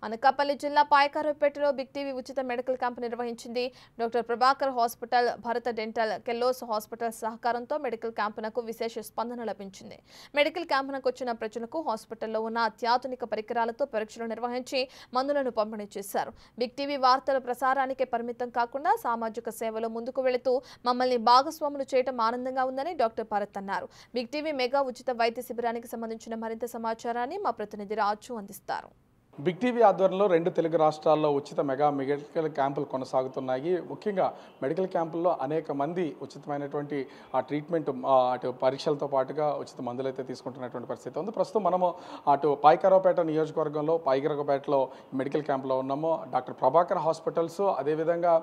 అనకాపల్లి జిల్లా పాయకారావుపేటలో big TV ఉచిత medical camp నిర్వహించింది. డాక్టర్ ప్రభాకర్ హాస్పిటల్, భరత డెంటల్, కెల్లోస్ హాస్పిటల్ సహకారంతో మెడికల్ క్యాంపునకు విశేష స్పందన లభించింది. మెడికల్ క్యాంపునకు వచ్చిన ప్రజలకు హాస్పిటల్లో ఉన్న అత్యాధునిక పరికరాలతో పరీక్షలు నిర్వహించి మందులను పంపిణీ చేశారు. బిగ్ టీవీ వార్తల ప్రసారానికే పరిమితం కాకుండా సామాజిక సేవలో ముందుకు వెళుతూ మమ్మల్ని భాగస్వాములు చేయడం ఆనందంగా ఉందని డాక్టర్ భరత్ అన్నారు. బిగ్ టీవీ మెగా ఉచిత వైద్య శిబిరానికి సంబంధించిన మరింత సమాచారాన్ని మా ప్రతినిధి రాజు అందిస్తారు. బిగ్ టీవీ ఆధ్వర్యంలో 2 తెలుగు రాష్ట్రాల్లో ఉచిత మెడికల్ క్యాంపులు కొనసాగుతున్నాయి. ముఖ్యంగా మెడికల్ క్యాంపుల్లో అనేక మంది ఉచితమైనటువంటి ట్రీట్మెంట్ అటు పరీక్షలతో పాటుగా ఉచిత మందులు అయితే తీసుకుంటున్నటువంటి పరిస్థితి ఉంది. ప్రస్తుతం మనము అటు పాయకారావుపేట నియోజకవర్గంలో పాయకారావుపేటలో మెడికల్ క్యాంపులో ఉన్నాము. డాక్టర్ ప్రభాకర్ హాస్పిటల్స్, అదేవిధంగా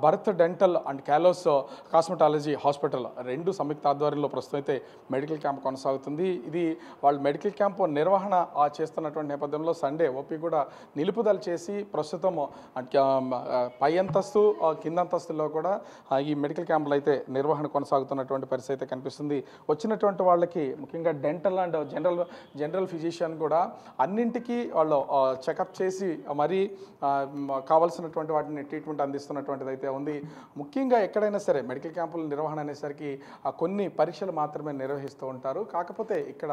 భరత్ డెంటల్ అండ్ క్యాలోస్ కాస్మెటాలజీ హాస్పిటల్ 2 సంయుక్త ఆధ్వర్యంలో ప్రస్తుతం అయితే మెడికల్ క్యాంప్ కొనసాగుతుంది. ఇది వాళ్ళు మెడికల్ క్యాంపు నిర్వహణ చేస్తున్నటువంటి నేపథ్యంలో సండే ఓపీ కూడా నిలుపుదల చేసి ప్రస్తుతం పై అంతస్తు కింద అంతస్తులో కూడా ఈ మెడికల్ క్యాంపులు అయితే నిర్వహణ కొనసాగుతున్నటువంటి పరిస్థితి అయితే కనిపిస్తుంది. వచ్చినటువంటి వాళ్ళకి ముఖ్యంగా డెంటల్ అండ్ జనరల్ ఫిజిషియన్ కూడా అన్నింటికీ వాళ్ళు చెకప్ చేసి మరీ కావాల్సినటువంటి వాటిని ట్రీట్మెంట్ అందిస్తున్నటువంటిది అయితే ఉంది. ముఖ్యంగా ఎక్కడైనా సరే మెడికల్ క్యాంపుల నిర్వహణ అనేసరికి కొన్ని పరీక్షలు మాత్రమే నిర్వహిస్తూ ఉంటారు. కాకపోతే ఇక్కడ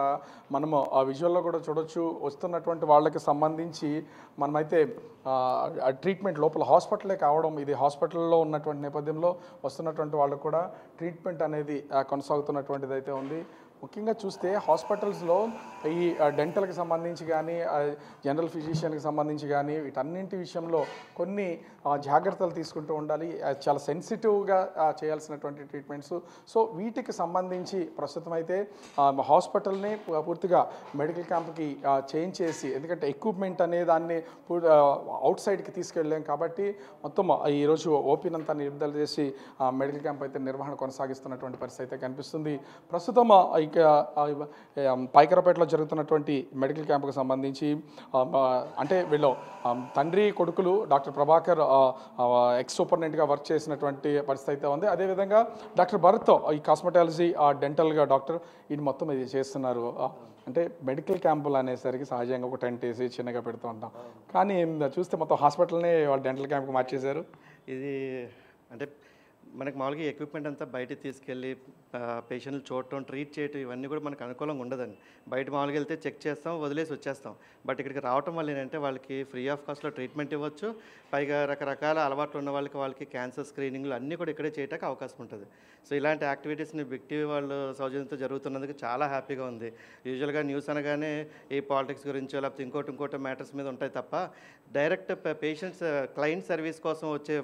మనము ఆ విజువల్లో కూడా చూడొచ్చు, వస్తున్నటువంటి వాళ్ళకి సంబంధించి మనమైతే ట్రీట్మెంట్ లోపల హాస్పిటలే కావడం, ఇది హాస్పిటల్లో ఉన్నటువంటి నేపథ్యంలో వస్తున్నటువంటి వాళ్ళకు కూడా ట్రీట్మెంట్ అనేది కొనసాగుతున్నటువంటిది అయితే ఉంది. ముఖ్యంగా చూస్తే హాస్పిటల్స్లో ఈ డెంటల్కి సంబంధించి కానీ జనరల్ ఫిజిషియన్కి సంబంధించి కానీ వీటన్నింటి విషయంలో కొన్ని జాగ్రత్తలు తీసుకుంటూ ఉండాలి. చాలా సెన్సిటివ్గా చేయాల్సినటువంటి ట్రీట్మెంట్స్. సో వీటికి సంబంధించి ప్రస్తుతం అయితే హాస్పిటల్ని పూర్తిగా మెడికల్ క్యాంప్కి చేంజ్ చేసి, ఎందుకంటే ఎక్విప్మెంట్ అనే దాన్ని అవుట్ సైడ్కి తీసుకెళ్ళాం కాబట్టి మొత్తం ఈరోజు ఓపీనంతా నిలుపుదల చేసి మెడికల్ క్యాంప్ అయితే నిర్వహణ కొనసాగిస్తున్నటువంటి పరిస్థితి అయితే కనిపిస్తుంది. ప్రస్తుతం పాయకారావుపేటలో జరుగుతున్నటువంటి మెడికల్ క్యాంపుకు సంబంధించి అంటే వీళ్ళు తండ్రి కొడుకులు డాక్టర్ ప్రభాకర్ ఎక్స్ సూపరింటెండెంట్గా వర్క్ చేసినటువంటి పరిస్థితి అయితే ఉంది. అదేవిధంగా డాక్టర్ భరత్ ఈ కాస్మెటాలజీ డెంటల్గా డాక్టర్ ఇది మొత్తం ఇది చేస్తున్నారు. అంటే మెడికల్ క్యాంపులు అనేసరికి సహజంగా ఒక టెంట్ వేసి చిన్నగా పెడుతూ ఉంటాం, కానీ చూస్తే మొత్తం హాస్పిటల్నే వాళ్ళు డెంటల్ క్యాంప్కి మార్చేశారు. ఇది అంటే మనకి మామూలుగా ఎక్విప్మెంట్ అంతా బయటికి తీసుకెళ్ళి పేషెంట్లు చూడటం, ట్రీట్ చేయటం ఇవన్నీ కూడా మనకు అనుకూలంగా ఉండదండి. బయట మామూలుగా వెళ్తే చెక్ చేస్తాం, వదిలేసి వచ్చేస్తాం. బట్ ఇక్కడికి రావటం వల్ల ఏంటంటే వాళ్ళకి ఫ్రీ ఆఫ్ కాస్ట్లో ట్రీట్మెంట్ ఇవ్వచ్చు. పైగా రకరకాల అలవాట్లు ఉన్న వాళ్ళకి క్యాన్సర్ స్క్రీనింగ్లు అన్నీ కూడా ఇక్కడే చేయడానికి అవకాశం ఉంటుంది. సో ఇలాంటి యాక్టివిటీస్ని బిగ్ టీవీ వాళ్ళు సౌజన్యంతో జరుగుతున్నందుకు చాలా హ్యాపీగా ఉంది. యూజువల్గా న్యూస్ అనగానే ఈ పాలిటిక్స్ గురించో లేకపోతే ఇంకోటి మ్యాటర్స్ మీద ఉంటాయి తప్ప డైరెక్ట్ పేషెంట్స్ క్లయింట్ సర్వీస్ కోసం వచ్చే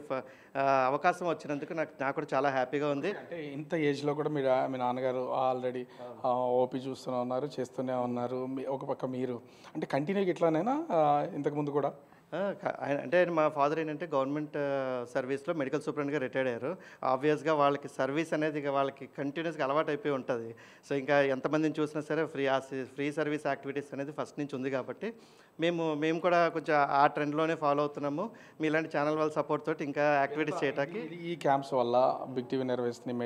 అవకాశం వచ్చినందుకు నాకు కూడా చాలా హ్యాపీగా ఉంది. అంటే ఇంత ఏజ్లో కూడా మీ నాన్నగారు ఆల్రెడీ ఓపీ చూస్తూనే ఉన్నారు, చేస్తూనే ఉన్నారు. ఒక పక్క మీరు అంటే కంటిన్యూగా ఇట్లానైనా ఇంతకుముందు కూడా? అంటే మా ఫాదర్ ఏంటంటే గవర్నమెంట్ సర్వీస్లో మెడికల్ సూపరింటెండెంట్గా రిటైర్డ్ అయ్యారు. ఆబ్వియస్గా వాళ్ళకి సర్వీస్ అనేది ఇక వాళ్ళకి కంటిన్యూస్గా అలవాటు అయిపోయి ఉంటుంది. సో ఇంకా ఎంతమందిని చూసినా సరే ఫ్రీ సర్వీస్ యాక్టివిటీస్ అనేది ఫస్ట్ నుంచి ఉంది కాబట్టి మేము కూడా కొంచెం ఆ ట్రెండ్లోనే ఫాలో అవుతున్నాము. మీ ఇలాంటి ఛానల్ వాళ్ళ సపోర్ట్ తోటి ఇంకా యాక్టివిటీస్ చేయడానికి ఈ క్యాంప్స్ వల్ల బిగ్ టీవీ నిర్వహిస్తున్న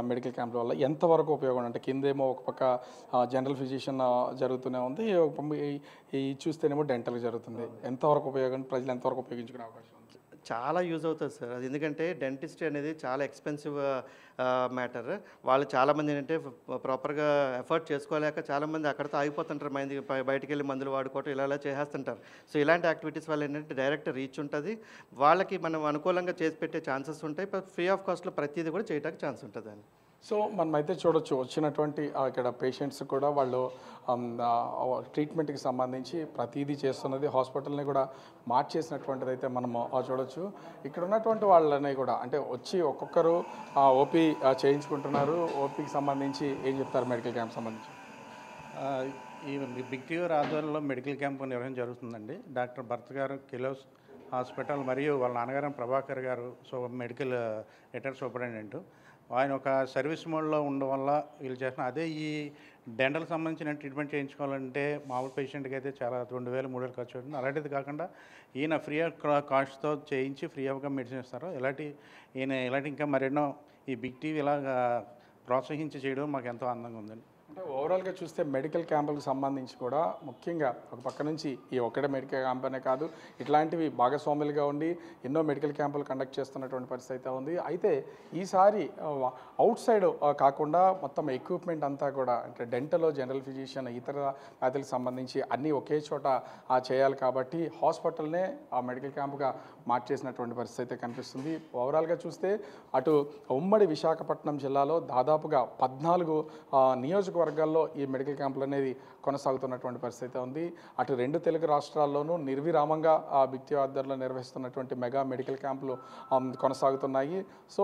మెడికల్ క్యాంప్ల వల్ల ఎంతవరకు ఉపయోగం? అంటే కిందేమో ఒక పక్క జనరల్ ఫిజిషియన్ జరుగుతూనే ఉంది, ఈ చూస్తేనేమో డెంటల్ జరుగుతుంది. ఎంతవరకు ఉపయోగం, ప్రజలు ఎంతవరకు ఉపయోగించుకునే అవకాశం ఉంది? చాలా యూజ్ అవుతుంది సార్. అది ఎందుకంటే డెంటిస్ట్రీ అనేది చాలా ఎక్స్పెన్సివ్ మ్యాటర్. వాళ్ళు చాలామంది ఏంటంటే ప్రాపర్గా ఎఫర్ట్ చేసుకోలేక చాలామంది అక్కడితో ఆగిపోతుంటారు. బయటికి వెళ్ళి మందులు వాడుకోవటం ఇలా చేసేస్తుంటారు. సో ఇలాంటి యాక్టివిటీస్ వల్ల ఏంటంటే డైరెక్ట్ రీచ్ ఉంటుంది, వాళ్ళకి మనం అనుకూలంగా చేసి పెట్టే ఛాన్సెస్ ఉంటాయి. ఫ్రీ ఆఫ్ కాస్ట్లో ప్రతిదీ కూడా చేయడానికి ఛాన్స్ ఉంటుంది అని. సో మనమైతే చూడొచ్చు, వచ్చినటువంటి ఇక్కడ పేషెంట్స్ కూడా వాళ్ళు ట్రీట్మెంట్కి సంబంధించి ప్రతిదీ చేస్తున్నది హాస్పిటల్ని కూడా మార్చేసినటువంటిది అయితే మనము చూడొచ్చు. ఇక్కడ ఉన్నటువంటి వాళ్ళని కూడా అంటే వచ్చి ఒక్కొక్కరు ఓపీ చేయించుకుంటున్నారు. ఓపీకి సంబంధించి ఏం చెప్తారు మెడికల్ క్యాంప్ సంబంధించి? ఈ బిగ్ టీవీ ఆధ్వర్యంలో మెడికల్ క్యాంప్ నిర్వహణ జరుగుతుందండి. డాక్టర్ భరత్ గారు కెలోస్ హాస్పిటల్ మరియు వాళ్ళ నాన్నగారు ప్రభాకర్ గారు మెడికల్ రిటైర్డ్ సూపరింటెండెంట్, ఆయన ఒక సర్వీస్ మోడ్లో ఉండడం వల్ల వీళ్ళు చేస్తున్న అదే ఈ డెంటల్ సంబంధించిన ట్రీట్మెంట్ చేయించుకోవాలంటే మామూలు పేషెంట్కి అయితే చాలా 2,000-3,000 ఖర్చు అవుతుంది. అలాంటిది కాకుండా ఈయన ఫ్రీ ఆఫ్ కాస్ట్తో చేయించి ఫ్రీ ఆఫ్గా మెడిసిన్ ఇస్తారు. ఇలాంటి ఇంకా మరెన్నో ఈ బిగ్ టీవీ ఇలా ప్రోత్సహించి చేయడం మాకు ఎంతో ఆనందంగా ఉందండి. అంటే ఓవరాల్గా చూస్తే మెడికల్ క్యాంపులకు సంబంధించి కూడా ముఖ్యంగా ఒక పక్క నుంచి ఈ ఒక్కడే మెడికల్ క్యాంప్ అనే కాదు, ఇట్లాంటివి భాగస్వాములుగా ఉండి ఎన్నో మెడికల్ క్యాంపులు కండక్ట్ చేస్తున్నటువంటి పరిస్థితి అయితే ఉంది. అయితే ఈసారి అవుట్ సైడ్ కాకుండా మొత్తం ఎక్విప్మెంట్ అంతా కూడా అంటే డెంటల్, జనరల్ ఫిజిషియన్, ఇతర వ్యాధులకు సంబంధించి అన్నీ ఒకే చోట చేయాలి కాబట్టి హాస్పిటల్నే ఆ మెడికల్ క్యాంపుగా మార్చేసినటువంటి పరిస్థితి అయితే కనిపిస్తుంది. ఓవరాల్గా చూస్తే అటు ఉమ్మడి విశాఖపట్నం జిల్లాలో దాదాపుగా 14 నియోజకవర్గాల్లో ఈ మెడికల్ క్యాంపులు అనేది కొనసాగుతున్నటువంటి పరిస్థితి ఉంది. అటు 2 తెలుగు రాష్ట్రాల్లోనూ నిర్విరామంగా బిక్టీ ఆధ్వర్యంలో నిర్వహిస్తున్నటువంటి మెగా మెడికల్ క్యాంపులు కొనసాగుతున్నాయి. సో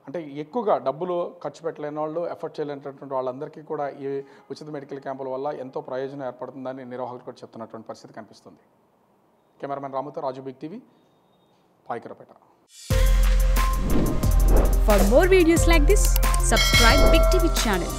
అంటే ఎక్కువగా డబ్బులు ఖర్చు పెట్టలేని వాళ్ళు, ఎఫర్ట్ చేయలేనటువంటి వాళ్ళందరికీ కూడా ఈ ఉచిత మెడికల్ క్యాంపుల వల్ల ఎంతో ప్రయోజనం ఏర్పడుతుందని నిర్వాహకులు కూడా చెప్తున్నటువంటి పరిస్థితి కనిపిస్తుంది. కెమెరామెన్ రాముతో Raju, Big TV, Payakaraopeta. For more videos like this, subscribe Big TV channel.